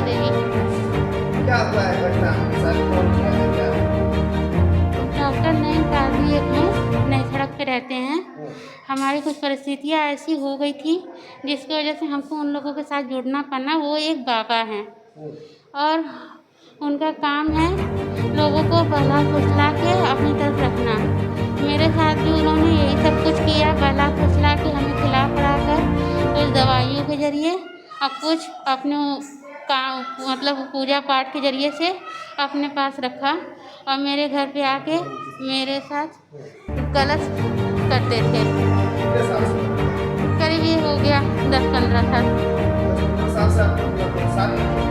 देवी। क्या हुआ है घटना आपके साथ? कौन किया है क्या? डॉक्टर नईम कादरी एक में नई सड़क पे रहते हैं। हम्म, हमारी कुछ परिस्थितियाँ ऐसी हो गई थी जिसकी वजह से हमको उन लोगों के साथ जुड़ना पड़ा। वो एक बाबा हैं हम्म, और उनका काम है लोगों को बहला फुसला के अपनी तरफ रखना। मेरे साथ भी उन्होंने यही सब कुछ किया, बहला फुसला के हमें खिला पड़ा कर कुछ दवाइयों के ज़रिए और कुछ अपने काम मतलब पूजा पाठ के ज़रिए से अपने पास रखा और मेरे घर पे आके मेरे साथ गलत करते थे। कितने साल से? करीब ये हो गया 10-15 साल। 10-15 साल से आप लोग परेशान हैं?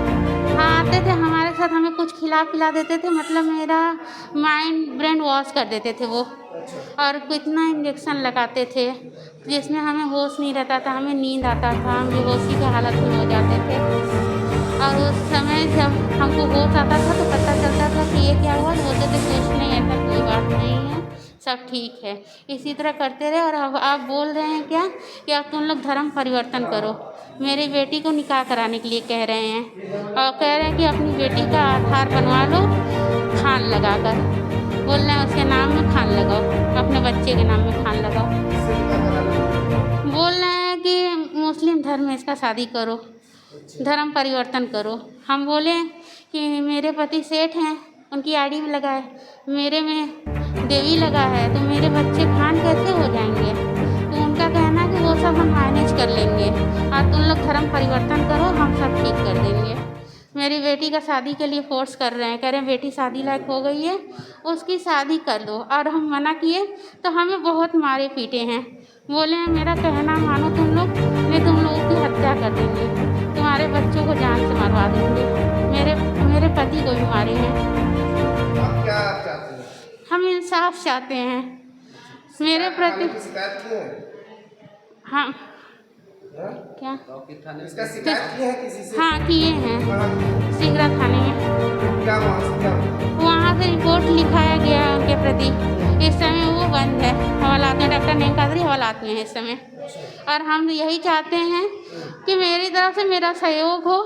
हाँ, आते थे हमारे साथ, हमें कुछ खिला पिला देते थे, मतलब मेरा माइंड ब्रेन वॉश कर देते थे वो। अच्छा, और कितना इंजेक्शन लगाते थे जिसमें हमें होश नहीं रहता था, हमें नींद आता था, हम बेहोशी की हालत में हो जाते थे। और उस समय जब हमको होश आता था तो पता चलता था कि ये क्या हुआ, तो बोलते थे कुछ नहीं, ऐसा कोई बात नहीं है, सब ठीक है। इसी तरह करते रहे और अब आप बोल रहे हैं क्या कि अब तुम लोग धर्म परिवर्तन करो। मेरी बेटी को निकाह कराने के लिए कह रहे हैं और कह रहे हैं कि अपनी बेटी का आधार बनवा लो खान लगाकर। बोल रहे हैं उसके नाम में खान लगाओ, अपने बच्चे के नाम में खान लगाओ। किससे निकाह कराना? बोल रहे हैं कि मुस्लिम धर्म में इसका शादी करो, धर्म परिवर्तन करो। हम बोले कि मेरे पति सेठ हैं, उनकी आईडी में लगा है, मेरे में देवी लगा है, तो मेरे बच्चे खान कैसे हो जाएंगे? तो उनका कहना है कि वो सब हम मैनेज कर लेंगे और तुम लोग धर्म परिवर्तन करो, हम सब ठीक कर देंगे। मेरी बेटी का शादी के लिए फोर्स कर रहे हैं, कह रहे हैं बेटी शादी लायक हो गई है, उसकी शादी कर दो। और हम मना किए तो हमें बहुत मारे पीटे हैं। बोले हैं मेरा कहना मानो तुम लोग, नहीं तुम लोगों की हत्या कर देंगे, तुम्हारे बच्चों को जान से मरवा देंगे। मेरे पति को भी मारे हैं। आप क्या चाहते हैं? हम इंसाफ चाहते हैं मेरे थाने प्रति। की शिकायत की है? हाँ, हाँ? क्या? इसका शिकायत की है किसी से? हाँ, किए हैं कहाँ की? सिगरा थाने में। क्या वहाँ से क्या हुआ? वहाँ से रिपोर्ट लिखाया गया उनके प्रति। इस समय वो बंद है, हवालात में, डॉक्टर नईम कादरी हवालात में है इस समय। और हम यही चाहते हैं कि मेरी तरफ से मेरा सहयोग हो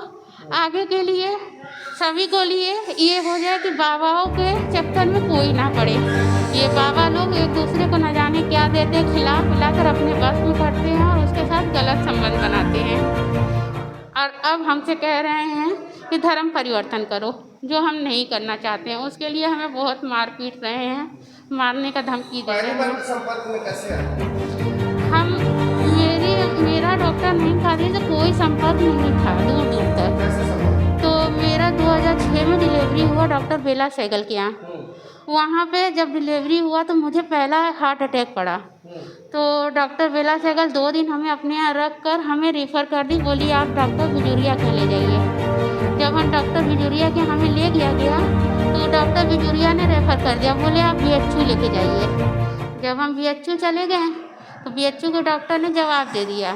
आगे के लिए, सभी को लिए ये हो जाए कि बाबाओं के चक्कर में कोई ना पड़े। ये बाबा लोग एक दूसरे को न जाने क्या देते, खिला पिला कर अपने बस में करते हैं और उसके साथ गलत संबंध बनाते हैं। और अब हमसे कह रहे हैं कि धर्म परिवर्तन करो, जो हम नहीं करना चाहते हैं। उसके लिए हमें बहुत मार पीट रहे हैं, मारने का धमकी दे रहे पहली बार हैं। संपर्क में कैसे आए? हम मेरा डॉक्टर नईम कादरी से कोई संपर्क नहीं था दूर दूर तक। कैसे संपर्क? तो मेरा 2006 में डिलीवरी हुआ डॉक्टर बेला सहगल के यहाँ। वहाँ पे जब डिलीवरी हुआ तो मुझे पहला हार्ट अटैक पड़ा। तो डॉक्टर बेला सहगल 2 दिन हमें अपने यहाँ रख कर हमें रेफ़र कर दी, बोली आप डॉक्टर बिजुरिया के ले जाइए। जब हम डॉक्टर बिजुरिया के हमें ले गया तो डॉक्टर बिजुरिया ने रेफ़र कर दिया, बोले आप BHU लेके जाइए। जब हम BHU चले गए तो BHU के डॉक्टर ने जवाब दे दिया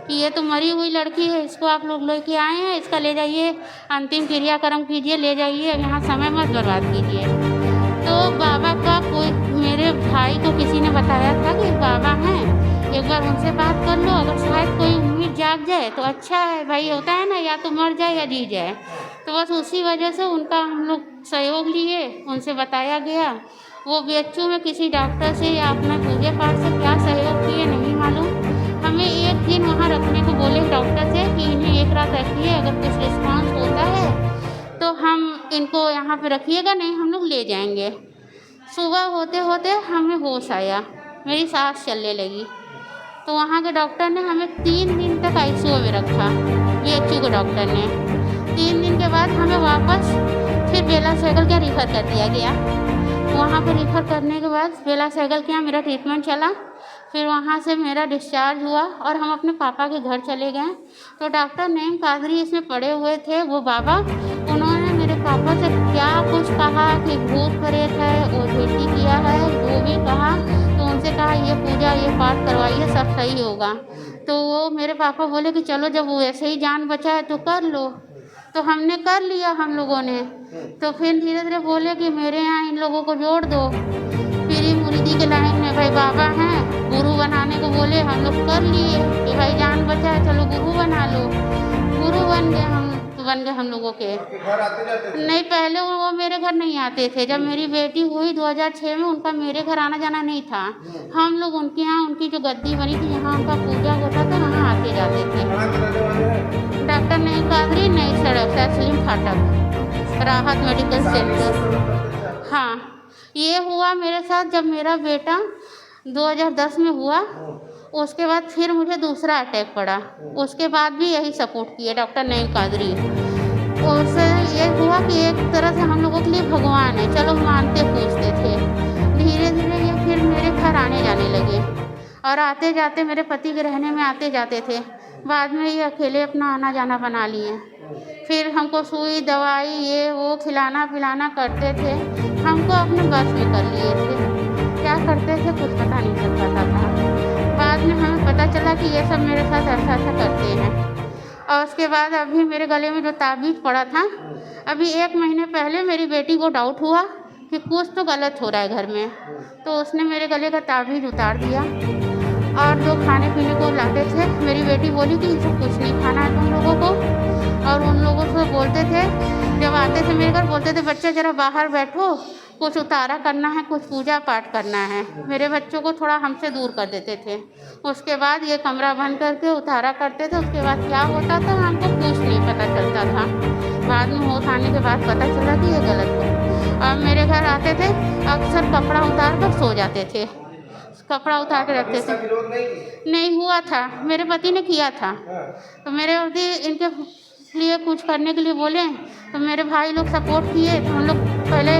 कि ये तो मरी हुई लड़की है, इसको आप लोग लेके आए हैं, इसका ले जाइए, अंतिम क्रियाक्रम कीजिए, ले जाइए, यहाँ समय मत बर्बाद कीजिए। तो बाबा का कोई, मेरे भाई को किसी ने बताया था कि बाबा हैं, एक बार उनसे बात कर लो, अगर शायद कोई उम्मीद जाग जाए तो अच्छा है भाई, होता है ना, या तो मर जाए या जी जाए। तो बस उसी वजह से उनका हम लोग सहयोग लिए, उनसे बताया गया। वो BHU में किसी डॉक्टर से या अपना पूजा पाठ से क्या सहयोग किए नहीं मालूम, हमें एक दिन वहाँ रखने को बोले डॉक्टर से कि इन्हें एक रात रखिए, अगर कुछ रिस्पॉन्स होता है तो हम इनको यहाँ पे रखिएगा, नहीं हम लोग ले जाएंगे। सुबह होते होते हमें होश आया, मेरी सांस चलने लगी। तो वहाँ के डॉक्टर ने हमें 3 दिन तक ICU में रखा, BHU के डॉक्टर ने। 3 दिन के बाद हमें वापस फिर बेला सहगल का रिफ़र कर दिया गया। वहाँ पर रिफ़र करने के बाद बेला सहगल के यहाँ मेरा ट्रीटमेंट चला। फिर वहाँ से मेरा डिस्चार्ज हुआ और हम अपने पापा के घर चले गए। तो डॉक्टर नईम कादरी इसमें पड़े हुए थे, वो बाबा, उन्होंने मेरे पापा से क्या कुछ कहा कि भूत प्रेत है, ओझेती किया है, वो भी कहा। तो उनसे कहा ये पूजा ये पाठ करवाइए, सब सही होगा। तो वो मेरे पापा बोले कि चलो जब वो ऐसे ही जान बचा है तो कर लो। तो हमने कर लिया हम लोगों ने। तो फिर धीरे धीरे बोले कि मेरे यहाँ इन लोगों को जोड़ दो, पीरी मुरीदी के लाइन में भाई बाबा हैं, गुरु बनाने को बोले, हम लोग कर लिए कि भाई जान बचा है, चलो गुरु बना लो। गुरु बन गए हम। तो बन गए हम लोगों के। आपके घर आते जाते थे? नहीं, पहले वो मेरे घर नहीं आते थे। जब मेरी बेटी हुई 2006 में, उनका मेरे घर आना जाना नहीं था। हम लोग उनके यहाँ, उनकी जो गद्दी बनी थी, यहाँ उनका पूजा होता था, वहाँ आते जाते थे। कहाँ के रहने वाले हैं? डॉक्टर नई कादरी, नई सड़क, सलीम फाटक, राहत मेडिकल सेंटर। हाँ, ये हुआ मेरे साथ जब मेरा बेटा 2010 में हुआ। उसके बाद फिर मुझे दूसरा अटैक पड़ा। उसके बाद भी यही सपोर्ट किए डॉक्टर नई कादरी। उससे ये हुआ कि एक तरह से हम लोगों के लिए भगवान है, चलो मानते पूछते थे। धीरे धीरे ये फिर मेरे घर आने जाने लगे और आते जाते मेरे पति के रहने में आते जाते थे। बाद में ये अकेले अपना आना जाना बना लिए। फिर हमको सुई दवाई ये वो खिलाना पिलाना करते थे। हमको अपने बस में कर लिए थे। क्या करते थे कुछ पता नहीं चल पाता था। बाद में हमें पता चला कि ये सब मेरे साथ ऐसा ऐसा करते हैं। और उसके बाद अभी मेरे गले में जो ताबीज़ पड़ा था, अभी 1 महीने पहले मेरी बेटी को डाउट हुआ कि कुछ तो गलत हो रहा है घर में, तो उसने मेरे गले का ताबीज़ उतार दिया। और जो खाने पीने को लाते थे, मेरी बेटी बोली कि इसे कुछ नहीं खाना है तुम लोगों को। और उन लोगों से बोलते थे, जब आते थे मेरे घर, बोलते थे बच्चे ज़रा बाहर बैठो, कुछ उतारा करना है, कुछ पूजा पाठ करना है। मेरे बच्चों को थोड़ा हमसे दूर कर देते थे। उसके बाद ये कमरा बंद करके उतारा करते थे। उसके बाद क्या होता था हमको कुछ नहीं पता चलता था। बाद में होश आने के बाद पता चला कि ये गलत है। और मेरे घर आते थे, अक्सर कपड़ा उतार कर सो जाते थे, कपड़ा उतार के रखते इसका थे। विरोध नहीं किया? नहीं हुआ था, मेरे पति ने किया था। तो मेरे पति इनके लिए कुछ करने के लिए बोले, तो मेरे भाई लोग सपोर्ट किए। तो हम लोग पहले